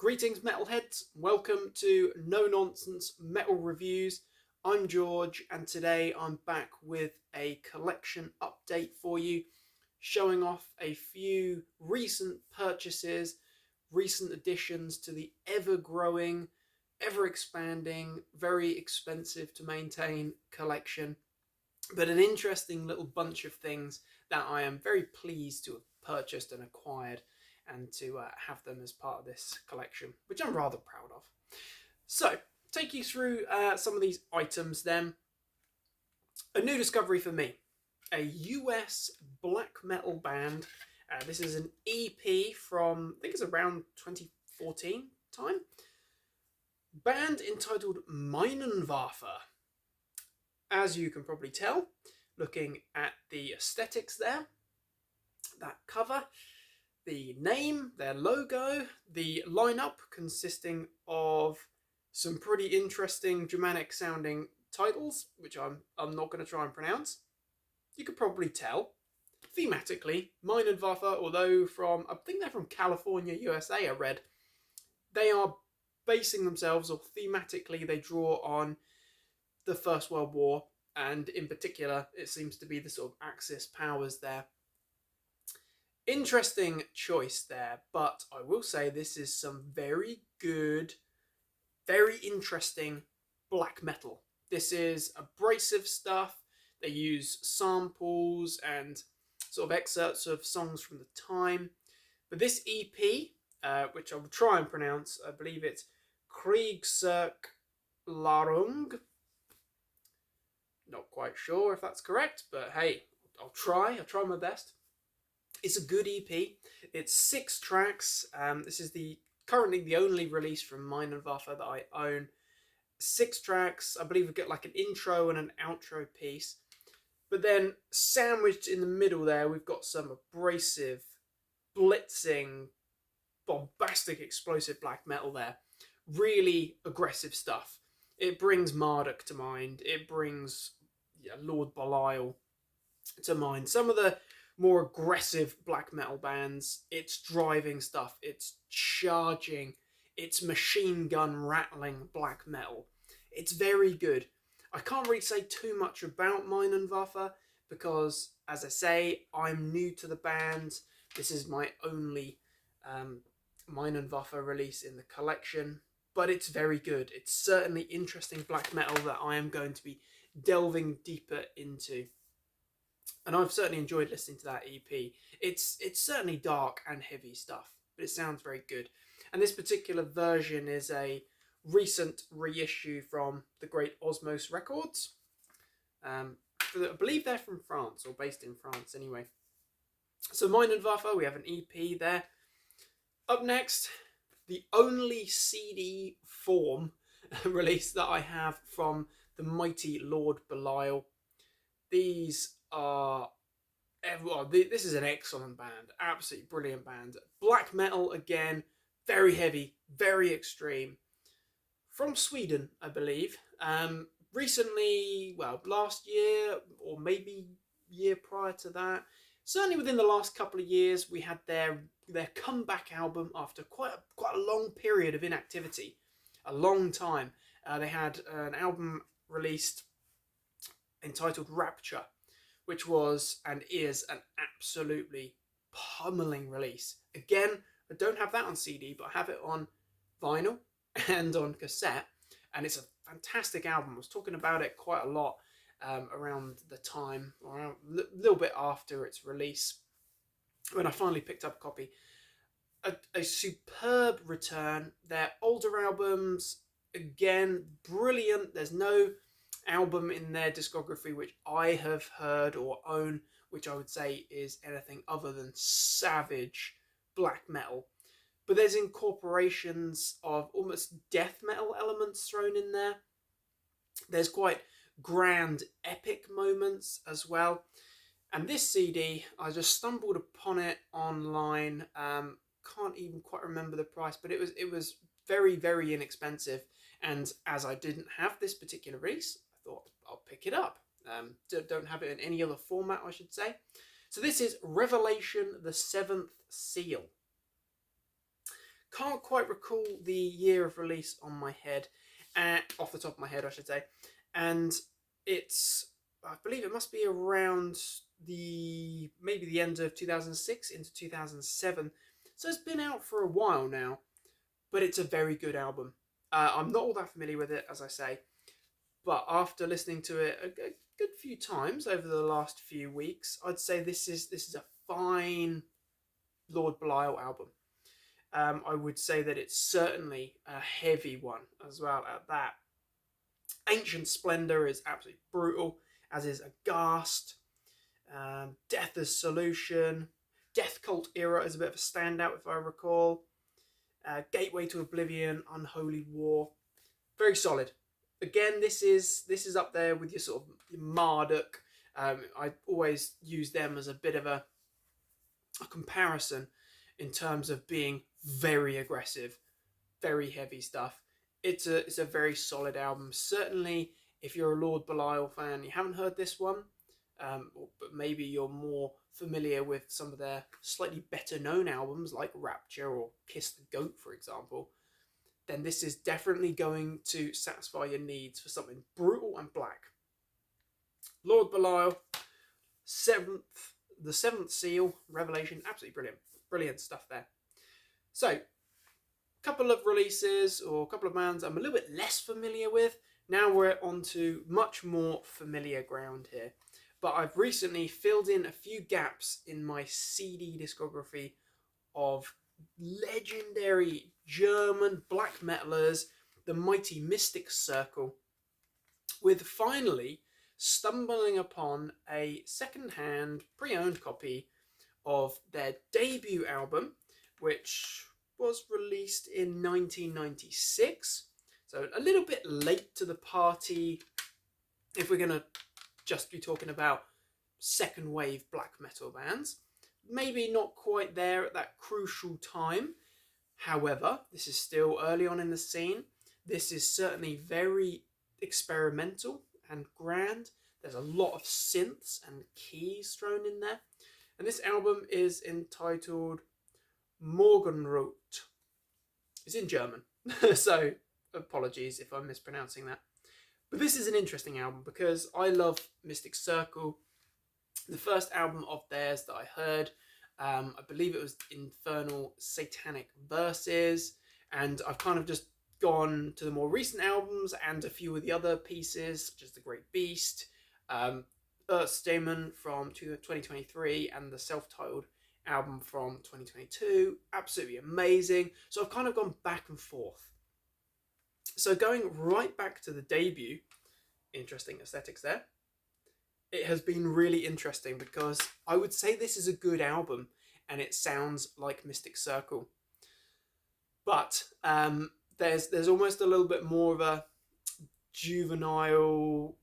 Greetings, metalheads. Welcome to No Nonsense Metal Reviews. I'm George, and today I'm back with a collection update for you, showing off a few recent purchases, recent additions to the ever-growing, ever-expanding, very expensive to maintain collection, but an interesting little bunch of things that I am very pleased to have purchased and acquired, and to have them as part of this collection, which I'm rather proud of. So, take you through some of these items then. A new discovery for me, a US black metal band. This is an EP from, I think it's around 2014 time. Band entitled Minenwerfer. As you can probably tell, looking at the aesthetics there, that cover, the name, their logo, the lineup consisting of some pretty interesting Germanic sounding titles, which I'm not going to try and pronounce. You could probably tell. Thematically, Minenwerfer, although I think they're from California, USA, I read, they are basing themselves, or thematically they draw on the First World War, and in particular, it seems to be the sort of Axis powers there. Interesting choice there, but I will say this is some very good, very interesting black metal. This is abrasive stuff. They use samples and sort of excerpts of songs from the time. But this EP, which I will try and pronounce, I believe it's Kriegserklärung. Not quite sure if that's correct, but hey, I'll try my best. It's a good EP. It's 6 tracks. This is currently the only release from Minenwerfer that I own. 6 tracks. I believe we get like an intro and an outro piece. But then sandwiched in the middle there, we've got some abrasive, blitzing, bombastic, explosive black metal there. Really aggressive stuff. It brings Marduk to mind. It brings Lord Belial to mind. Some of the more aggressive black metal bands, it's driving stuff, it's charging, it's machine gun rattling black metal. It's very good. I can't really say too much about Minenwerfer because, as I say, I'm new to the band. This is my only Minenwerfer release in the collection, but it's very good. It's certainly interesting black metal that I am going to be delving deeper into. And I've certainly enjoyed listening to that EP. It's certainly dark and heavy stuff, but it sounds very good. And this particular version is a recent reissue from the great Osmos Records. I believe they're from France, or based in France anyway. So Minenwerfer, we have an EP there. Up next, the only CD form release that I have from the mighty Lord Belial. These are, well, this is an excellent band, absolutely brilliant band. Black metal again, very heavy, very extreme. From Sweden, I believe. Recently, well, last year or maybe year prior to that, certainly within the last couple of years, we had their comeback album after quite a long period of inactivity, a long time. They had an album released entitled Rapture, which was and is an absolutely pummeling release. Again, I don't have that on CD, but I have it on vinyl and on cassette, and it's a fantastic album. I was talking about it quite a lot around the time, or a little bit after its release, when I finally picked up a copy. A superb return. Their older albums, again, brilliant. There's no album in their discography which I have heard or own which I would say is anything other than savage black metal. But there's incorporations of almost death metal elements thrown in there. There's quite grand epic moments as well. And this CD, I just stumbled upon it online. Can't even quite remember the price, but it was very, very inexpensive. And as I didn't have this particular release, I thought I'll pick it up. Don't have it in any other format, I should say. So this is Revelation, the Seventh Seal. Can't quite recall the year of release on my head, off the top of my head, I should say. And it's, I believe it must be around maybe the end of 2006 into 2007. So it's been out for a while now, but it's a very good album. I'm not all that familiar with it, as I say, but after listening to it a good few times over the last few weeks, I'd say this is a fine Lord Belial album. I would say that it's certainly a heavy one as well at that. Ancient Splendor is absolutely brutal, as is Aghast. Death as Solution. Death Cult Era is a bit of a standout, if I recall. Gateway to Oblivion, Unholy War. Very solid. Again, this is up there with your sort of Marduk. I always use them as a bit of a comparison in terms of being very aggressive, very heavy stuff. It's a very solid album. Certainly, if you're a Lord Belial fan, you haven't heard this one, but maybe you're more familiar with some of their slightly better known albums like Rapture or Kiss the Goat, for example, then this is definitely going to satisfy your needs for something brutal and black. Lord Belial, the Seventh Seal, Revelation, absolutely brilliant. Brilliant stuff there. So, a couple of releases or a couple of bands I'm a little bit less familiar with. Now we're on to much more familiar ground here. But I've recently filled in a few gaps in my CD discography of legendary German black metalers, the mighty Mystic Circle, with finally stumbling upon a second-hand, pre-owned copy of their debut album, which was released in 1996. So a little bit late to the party if we're going to just be talking about second wave black metal bands. Maybe not quite there at that crucial time. However, this is still early on in the scene. This is certainly very experimental and grand. There's a lot of synths and keys thrown in there. And this album is entitled Morgenrot. It's in German, so apologies if I'm mispronouncing that. But this is an interesting album because I love Mystic Circle. The first album of theirs that I heard, I believe it was Infernal Satanic Verses, and I've kind of just gone to the more recent albums and a few of the other pieces, such as The Great Beast, Earthstamon from 2023, and the self-titled album from 2022. Absolutely amazing. So I've kind of gone back and forth. So going right back to the debut, interesting aesthetics there. It has been really interesting because I would say this is a good album and it sounds like Mystic Circle. But there's almost a little bit more of a juvenile,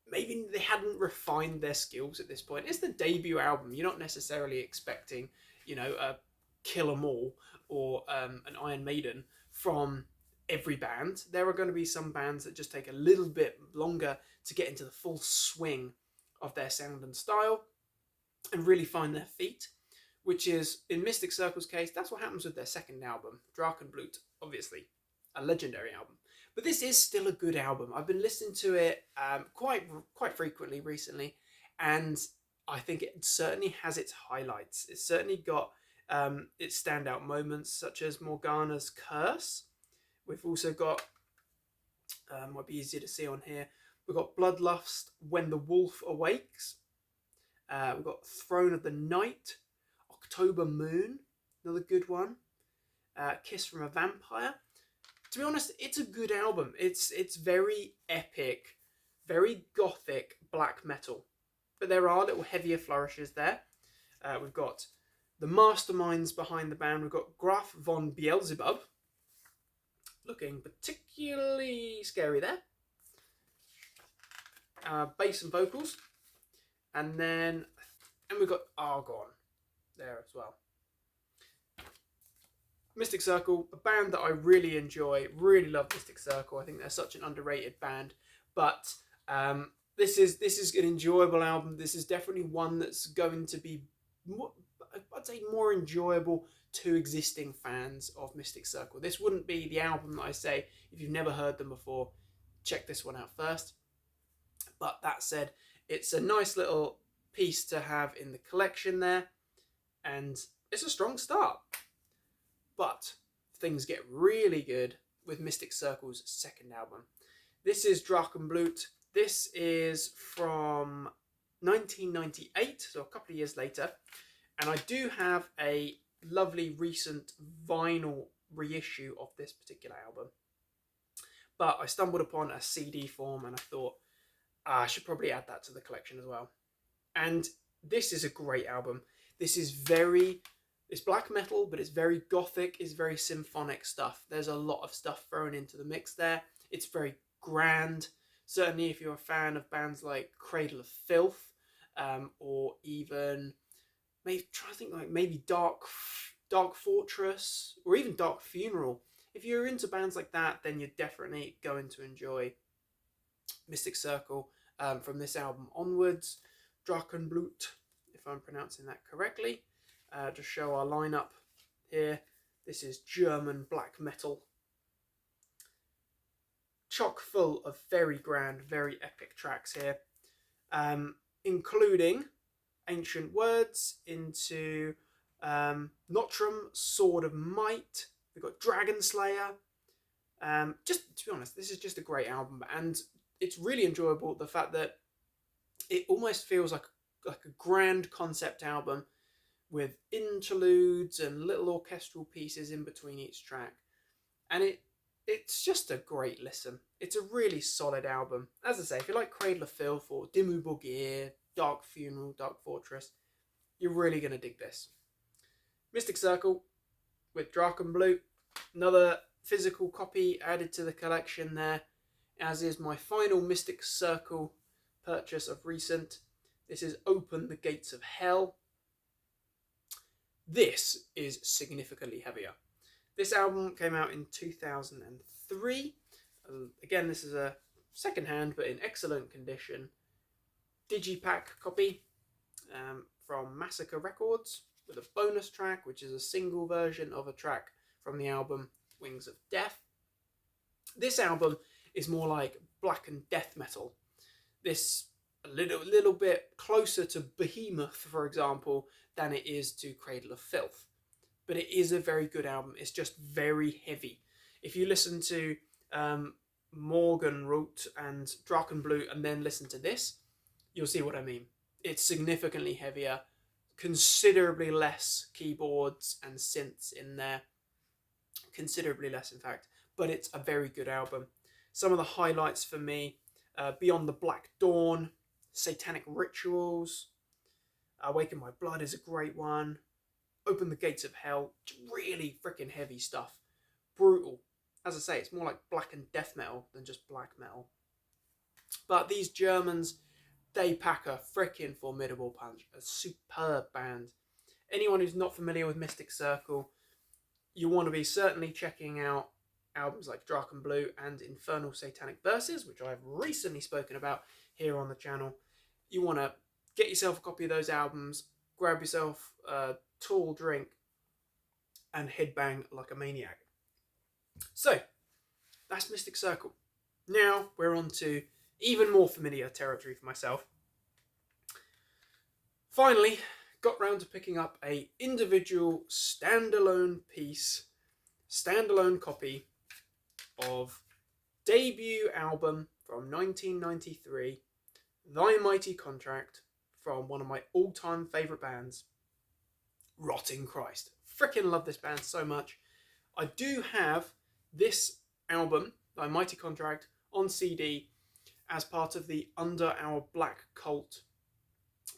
maybe they hadn't refined their skills at this point. It's the debut album. You're not necessarily expecting, a Kill 'Em All or an Iron Maiden from every band. There are going to be some bands that just take a little bit longer to get into the full swing of their sound and style and really find their feet, which is, in Mystic Circle's case, that's what happens with their second album, Drachenblut, obviously, a legendary album. But this is still a good album. I've been listening to it quite frequently recently, and I think it certainly has its highlights. It's certainly got its standout moments, such as Morgana's Curse. We've also got, might be easier to see on here, we've got Bloodlust, When the Wolf Awakes. We've got Throne of the Night, October Moon, another good one. Kiss from a Vampire. To be honest, it's a good album. It's very epic, very gothic black metal. But there are little heavier flourishes there. We've got the masterminds behind the band. We've got Graf von Beelzebub, looking particularly scary there. Bass and vocals. And we've got Argon there as well. Mystic Circle, a band that I really enjoy, really love Mystic Circle. I think they're such an underrated band. But this is an enjoyable album. This is definitely one that's going to be, I'd say, more enjoyable to existing fans of Mystic Circle. This wouldn't be the album that I say, if you've never heard them before, check this one out first. But that said, it's a nice little piece to have in the collection there, and it's a strong start. But things get really good with Mystic Circle's second album. This is Drachenblut. This is from 1998, so a couple of years later. And I do have a lovely recent vinyl reissue of this particular album. But I stumbled upon a CD form and I thought, I should probably add that to the collection as well. And this is a great album. This is it's black metal, but it's very gothic, it's very symphonic stuff. There's a lot of stuff thrown into the mix there. It's very grand. Certainly if you're a fan of bands like Cradle of Filth, or even maybe Dark Fortress, or even Dark Funeral. If you're into bands like that, then you're definitely going to enjoy Mystic Circle from this album onwards. Drachenblut, if I'm pronouncing that correctly. To show our lineup here, this is German black metal, chock full of very grand, very epic tracks here, including Ancient Words into Notram, Sword of Might. We've got Dragon Slayer. Just to be honest, this is just a great album, and it's really enjoyable. The fact that it almost feels like a grand concept album with interludes and little orchestral pieces in between each track, and it's just a great listen. It's a really solid album. As I say, if you like Cradle of Filth or Dimmu Borgir, Dark Funeral, Dark Fortress, you're really going to dig this. Mystic Circle with Drachenblut, another physical copy added to the collection there, as is my final Mystic Circle purchase of recent. This is Open the Gates of Hell. This is significantly heavier. This album came out in 2003. Again, this is a second-hand, but in excellent condition digipack copy from Massacre Records, with a bonus track, which is a single version of a track from the album Wings of Death. This album is more like black and death metal. This a little bit closer to Behemoth, for example, than it is to Cradle of Filth. But it is a very good album. It's just very heavy. If you listen to Morgenrot and Drachenblut and then listen to this, you'll see what I mean. It's significantly heavier, considerably less keyboards and synths in there. Considerably less, in fact. But it's a very good album. Some of the highlights for me, Beyond the Black Dawn, Satanic Rituals, Awaken My Blood is a great one. Open the Gates of Hell, really freaking heavy stuff. Brutal. As I say, it's more like black and death metal than just black metal. But these Germans, they pack a freaking formidable punch. A superb band. Anyone who's not familiar with Mystic Circle, you want to be certainly checking out albums like Drachenblut and Infernal Satanic Verses, which I've recently spoken about here on the channel. You want to get yourself a copy of those albums, grab yourself a tall drink, and headbang like a maniac. So, that's Mystic Circle. Now we're on to even more familiar territory for myself. Finally, got round to picking up a individual standalone copy of debut album from 1993, Thy Mighty Contract, from one of my all-time favourite bands, Rotting Christ. Freaking love this band so much. I do have this album, Thy Mighty Contract, on CD as part of the Under Our Black Cult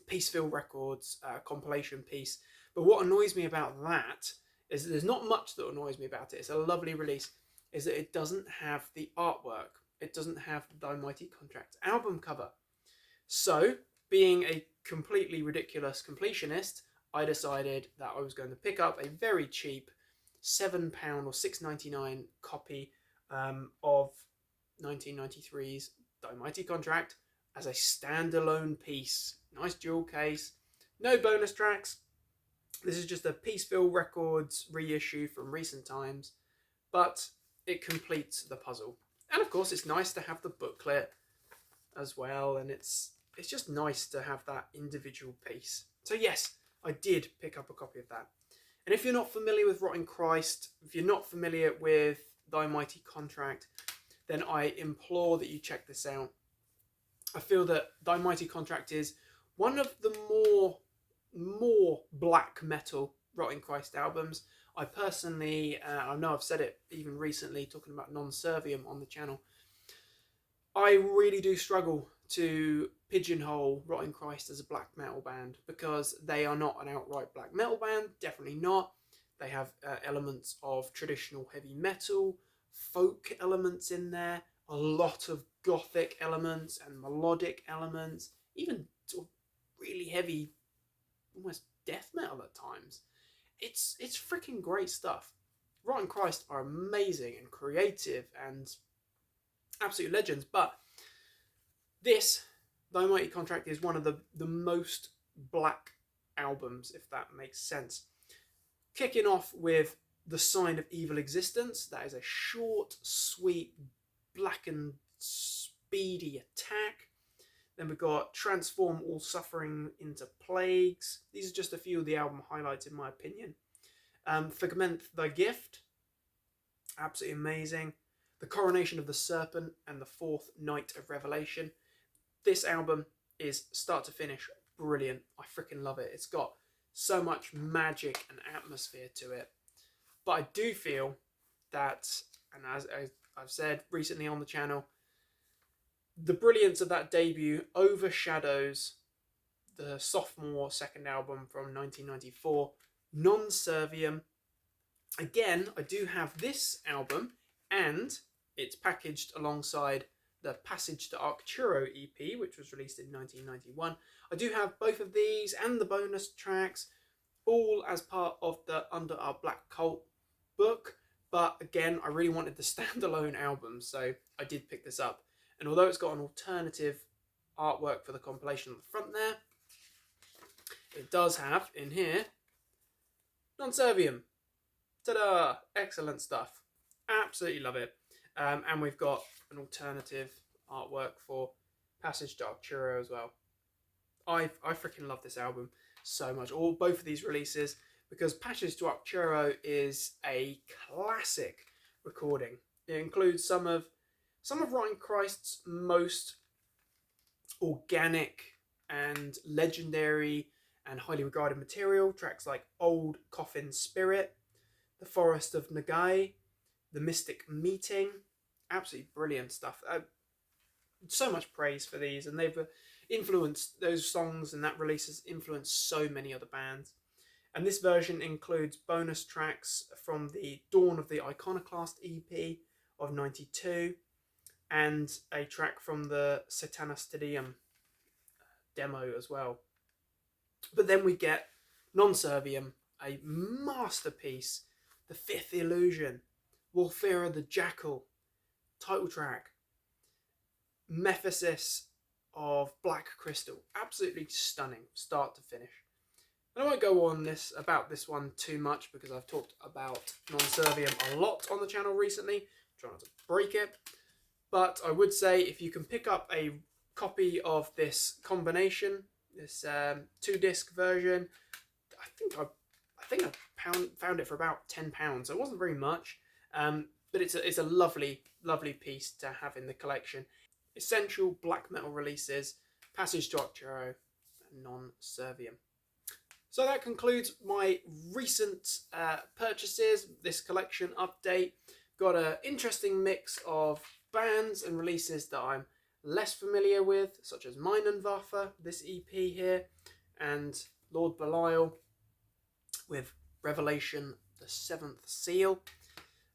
Peaceville Records compilation piece. But what annoys me about that is that there's not much that annoys me about it. It's a lovely release. Is that it doesn't have the artwork. It doesn't have the Thy Mighty Contract album cover. So, being a completely ridiculous completionist, I decided that I was going to pick up a very cheap £7 or $6.99 copy of 1993's Thy Mighty Contract as a standalone piece. Nice jewel case, no bonus tracks, This is just a Peaceville Records reissue from recent times, but it completes the puzzle. And of course, it's nice to have the booklet as well, and it's just nice to have that individual piece. So yes, I did pick up a copy of that. And if you're not familiar with Rotting Christ, if you're not familiar with Thy Mighty Contract, then I implore that you check this out. I feel that Thy Mighty Contract is one of the more black metal Rotting Christ albums. I personally, I know I've said it even recently, talking about Non Servium on the channel, I really do struggle to pigeonhole Rotting Christ as a black metal band, because they are not an outright black metal band, definitely not. They have elements of traditional heavy metal, folk elements in there, a lot of gothic elements and melodic elements, even sort of really heavy, almost death metal at times. It's freaking great stuff. Rotting Christ are amazing and creative and absolute legends, but this, Thy Mighty Contract, is one of the most black albums, if that makes sense. Kicking off with The Sign of Evil Existence. That is a short, sweet, black and speedy attack. Then we've got Transform All Suffering into Plagues. These are just a few of the album highlights, in my opinion. Fragment Thy Gift. Absolutely amazing. The Coronation of the Serpent and the Fourth Night of Revelation. This album is start to finish brilliant. I freaking love it. It's got so much magic and atmosphere to it. But I do feel that, and as I've said recently on the channel, the brilliance of that debut overshadows the sophomore second album from 1994, Non Servium. Again, I do have this album, and it's packaged alongside the Passage to Arcturo EP, which was released in 1991. I do have both of these and the bonus tracks, all as part of the Under Our Black Cult book. But again, I really wanted the standalone album, so I did pick this up. And although it's got an alternative artwork for the compilation on the front there, it does have in here Non Servium. Ta-da! Excellent stuff. Absolutely love it. And we've got an alternative artwork for Passage to Arcturo as well. I freaking love this album so much. Both of these releases, because Passage to Arcturo is a classic recording. It includes some of Rotting Christ's most organic and legendary and highly regarded material. Tracks like Old Coffin Spirit, The Forest of Nagai, The Mystic Meeting. Absolutely brilliant stuff. So much praise for these, and they've influenced those songs, and that release has influenced so many other bands. And this version includes bonus tracks from the Dawn of the Iconoclast EP of 92, and a track from the Satana Stadium demo as well. But then we get Non Servium, a masterpiece, The Fifth Illusion, Wolfira the Jackal, title track, Mephisis of Black Crystal. Absolutely stunning, start to finish. And I won't go on about this one too much, because I've talked about Non Servium a lot on the channel recently. Try not to break it. But I would say, if you can pick up a copy of this combination, this 2-disc version, I think I found it for about £10. So it wasn't very much, but it's a lovely piece to have in the collection. Essential black metal releases, Passage to Arcturo, and Non Servium. So that concludes my recent purchases, this collection update. Got an interesting mix of bands and releases that I'm less familiar with, such as Minenwerfer, this EP here, and Lord Belial with Revelation, the Seventh Seal.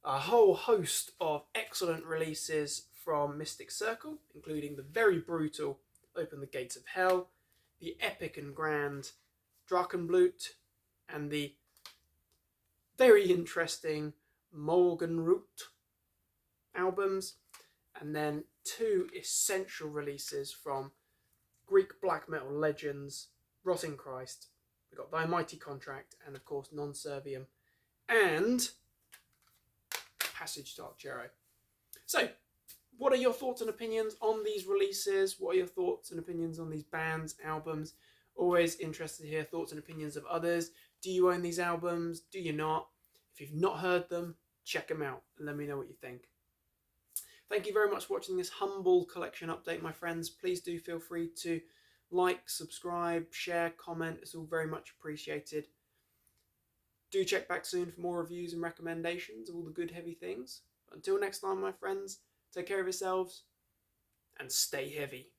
A whole host of excellent releases from Mystic Circle, including the very brutal Open the Gates of Hell, the epic and grand Drachenblut, and the very interesting Morgenrot albums, and then 2 essential releases from Greek black metal legends, Rotting Christ We've got Thy Mighty Contract, and of course Non Serviam, and Passage to Archero. So, what are your thoughts and opinions on these releases? What are your thoughts and opinions on these bands, albums? Always interested to hear thoughts and opinions of others. Do you own these albums? Do you not? If you've not heard them, check them out and let me know what you think. Thank you very much for watching this humble collection update, my friends. Please do feel free to like, subscribe, share, comment. It's all very much appreciated. Do check back soon for more reviews and recommendations of all the good heavy things. Until next time, my friends, take care of yourselves and stay heavy.